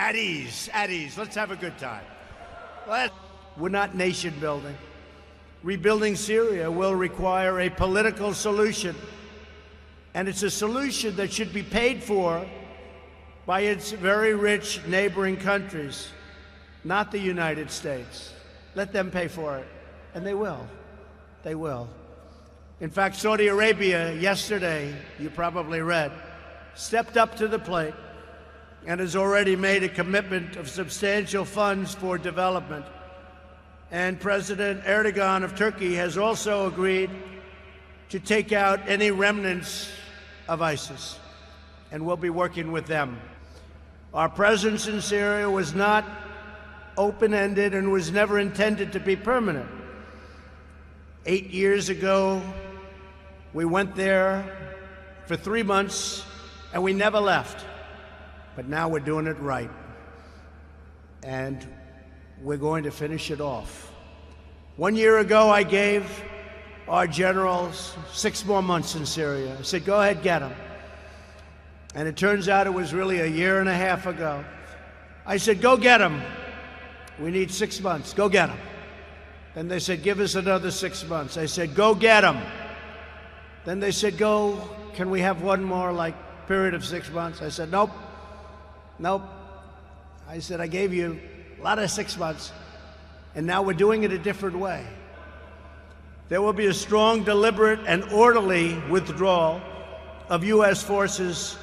At ease, at ease. Let's have a good time. We're not nation building. Rebuilding Syria will require a political solution, and it's a solution that should be paid for by its very rich neighboring countries, not the United States. Let them pay for it, and they will. They will. In fact, Saudi Arabia yesterday, you probably read, stepped up to the plate and has already made a commitment of substantial funds for development. And President Erdogan of Turkey has also agreed to take out any remnants of ISIS, and we'll be working with them. Our presence in Syria was not open-ended and was never intended to be permanent. 8 years ago, we went there for 3 months, and we never left. But now we're doing it right. And we're going to finish it off. 1 year ago, I gave our generals 6 more months in Syria. I said, go ahead, get them. And it turns out it was really a year and a half ago. I said, go get them. We need 6 months. Go get them. Then they said, give us another 6 months. I said, go get them. Then they said, can we have one more, period of 6 months? I said, nope. I said, I gave you a lot of 6 months, and now we're doing it a different way. There will be a strong, deliberate, and orderly withdrawal of U.S. forces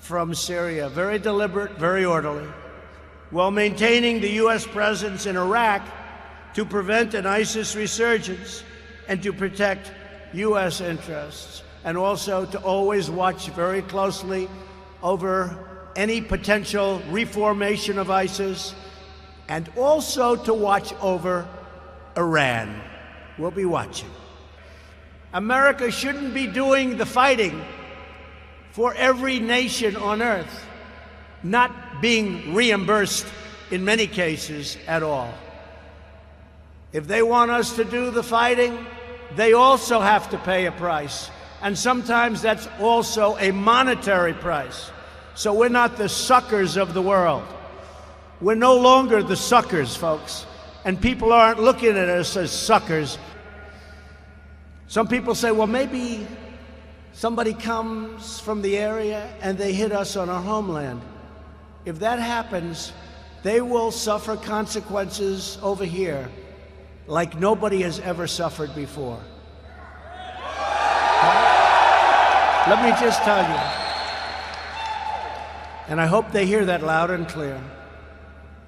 from Syria. Very deliberate, very orderly, while maintaining the U.S. presence in Iraq to prevent an ISIS resurgence and to protect U.S. interests, and also to always watch very closely over any potential reformation of ISIS, and also to watch over Iran. We'll be watching. America shouldn't be doing the fighting for every nation on earth, not being reimbursed in many cases at all. If they want us to do the fighting, they also have to pay a price. And sometimes that's also a monetary price. So we're not the suckers of the world. We're no longer the suckers, folks. And people aren't looking at us as suckers. Some people say, well, maybe somebody comes from the area and they hit us on our homeland. If that happens, they will suffer consequences over here like nobody has ever suffered before. Let me just tell you, and I hope they hear that loud and clear,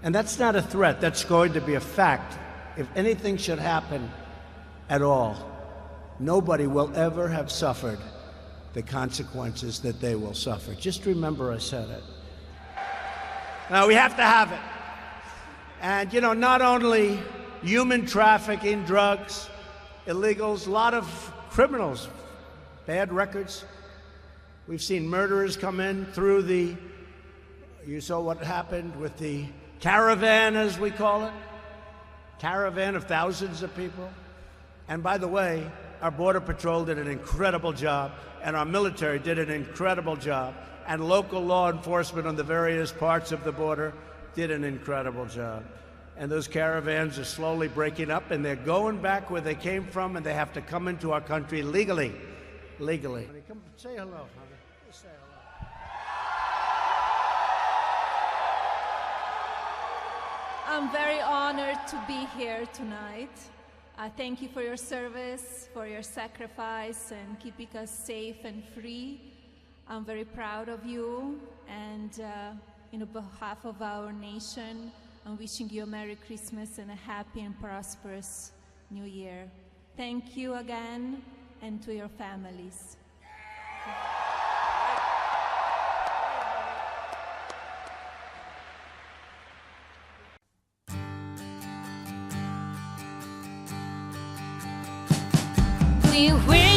and that's not a threat, that's going to be a fact. If anything should happen at all, nobody will ever have suffered the consequences that they will suffer. Just remember I said it. Now, we have to have it. And, not only human trafficking, drugs, illegals, a lot of criminals, bad records. We've seen murderers come in through you saw what happened with the caravan, as we call it, caravan of thousands of people. And by the way, our Border Patrol did an incredible job, and our military did an incredible job, and local law enforcement on the various parts of the border did an incredible job. And those caravans are slowly breaking up, and they're going back where they came from, and they have to come into our country legally. Legally. Come say hello, honey. Say hello. I'm very honored to be here tonight. Thank you for your service, for your sacrifice, and keeping us safe and free. I'm very proud of you, and on behalf of our nation, I'm wishing you a Merry Christmas and a happy and prosperous New Year. Thank you again, and to your families. We will